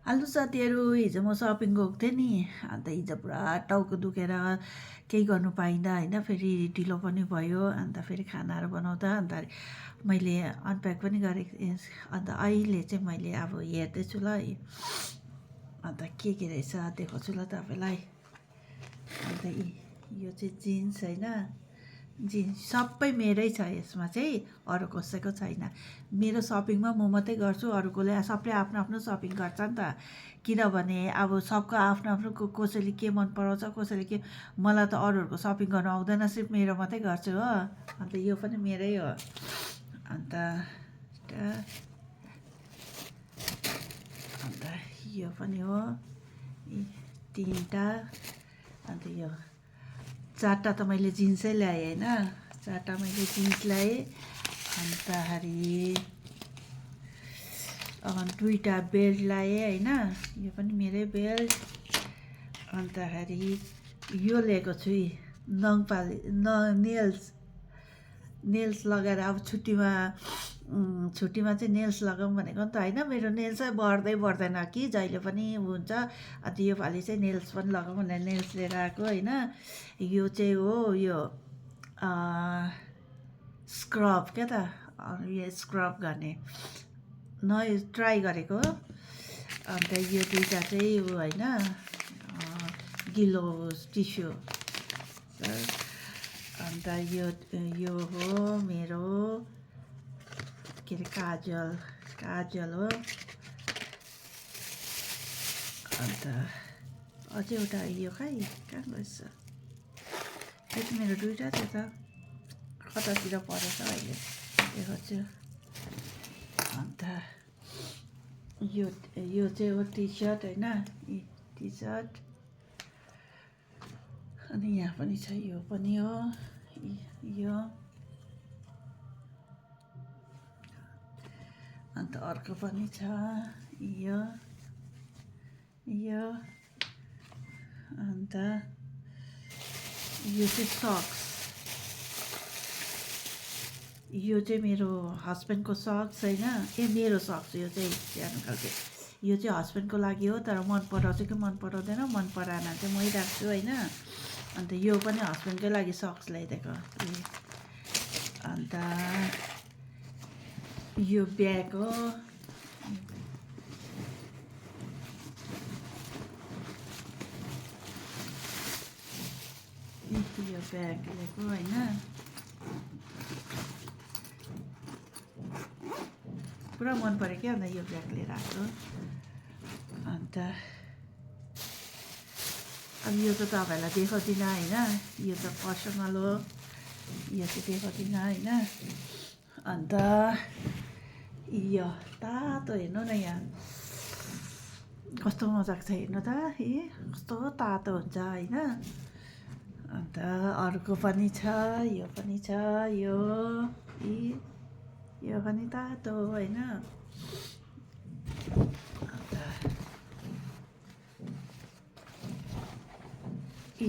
Hello साथीहरू, हिजो म सपिङ गएको थिएँ नि। अन्त हिजो पुरा टाउको दुखेर केही गर्नु पाइनँ होइन। फेरि ढिलो पनि भयो। अन्त फेरि खानाहरू बनाउँदा अन्त मैले अनप्याक पनि गरेको थिएँ। अन्त अहिले चाहिँ मैले अब हेर्दैछु ल, अन्त के रहेछ देखाउँछु ल तपाईँलाई। अन्त यो चाहिँ जिन्स होइन, जिन्स सबै मेरै छ यसमा चाहिँ, अरू कसैको छैन। मेरो सपिङमा म मात्रै गर्छु, अरूकोले सबले आफ्नो आफ्नो सपिङ गर्छ नि त। किनभने अब सबको आफ्नो आफ्नो कसैले के मन पराउँछ, कसैले के। मलाई त अरूहरूको सपिङ गर्नु आउँदैन, सिर्फ मेरो मात्रै गर्छु हो। अन्त यो पनि मेरै हो। अन्त अन्त यो पनि हो, तिनवटा। अन्त यो चारवटा त मैले जिन्सै ल्याएँ होइन, चारवटा मैले जिन्स ल्याएँ। अन्तखेरि दुईवटा बेल्ट लगाएँ होइन, यो पनि मेरै बेल्ट। अन्तखेरि यो लिएको छु नङपाली नेल्स लगाएर अब छुट्टीमा चाहिँ नेल्स लगाऊँ भनेको नि त होइन। मेरो नेल्सै बढ्दैन कि जहिले पनि हुन्छ। अन्त योपालि चाहिँ नेल्स पनि लगाऊँ भनेर नेल्स लिएर आएको होइन। यो चाहिँ हो, यो स्क्रब क्या त, यो स्क्रब गर्ने ट्राई गरेको। अन्त यो दुईवटा चाहिँ ऊ होइन, गिलो टिस्यु। अन्त यो हो मेरो के अरे काजल हो। अन्त अझै एउटा यो कहाँ गएछ, यो त मेरो दुईवटा थियो त, कतातिर परेछ अहिले देखाउँछु। अन्त यो चाहिँ हो टी सर्ट होइन, टी सर्ट। अनि यहाँ पनि छ, यो पनि हो, यो। अन्त अर्को पनि छ, यो। अन्त यो चाहिँ सक्स, यो चाहिँ मेरो हस्बेन्डको सक्स होइन। मेरो सक्स यो चाहिँ सानो खालको, यो चाहिँ हस्बेन्डको लागि हो। तर मन पराउँछ कि मन पराउँदैन, मन पराएन चाहिँ मै राख्छु होइन। अन्त यो पनि हस्बेन्डकै लागि सक्स ल्याइदिएको। अन्त यो ब्याग हो, यो ब्याग लिएको होइन। पुरा मन पऱ्यो क्या, अन्त यो ब्याग लिएर आएको। अन्त अब यो त तपाईँहरूलाई देखाउँदिनँ होइन, यो त पर्सनल हो, यो चाहिँ देखाउँदिनँ होइन। अन्त यो तातो हेर्नु न, यहाँ कस्तो मजाको छ हेर्नु त, कस्तो तातो हुन्छ होइन। अन्त अर्को पनि छ, यो पनि छ, यो पनि तातो होइन।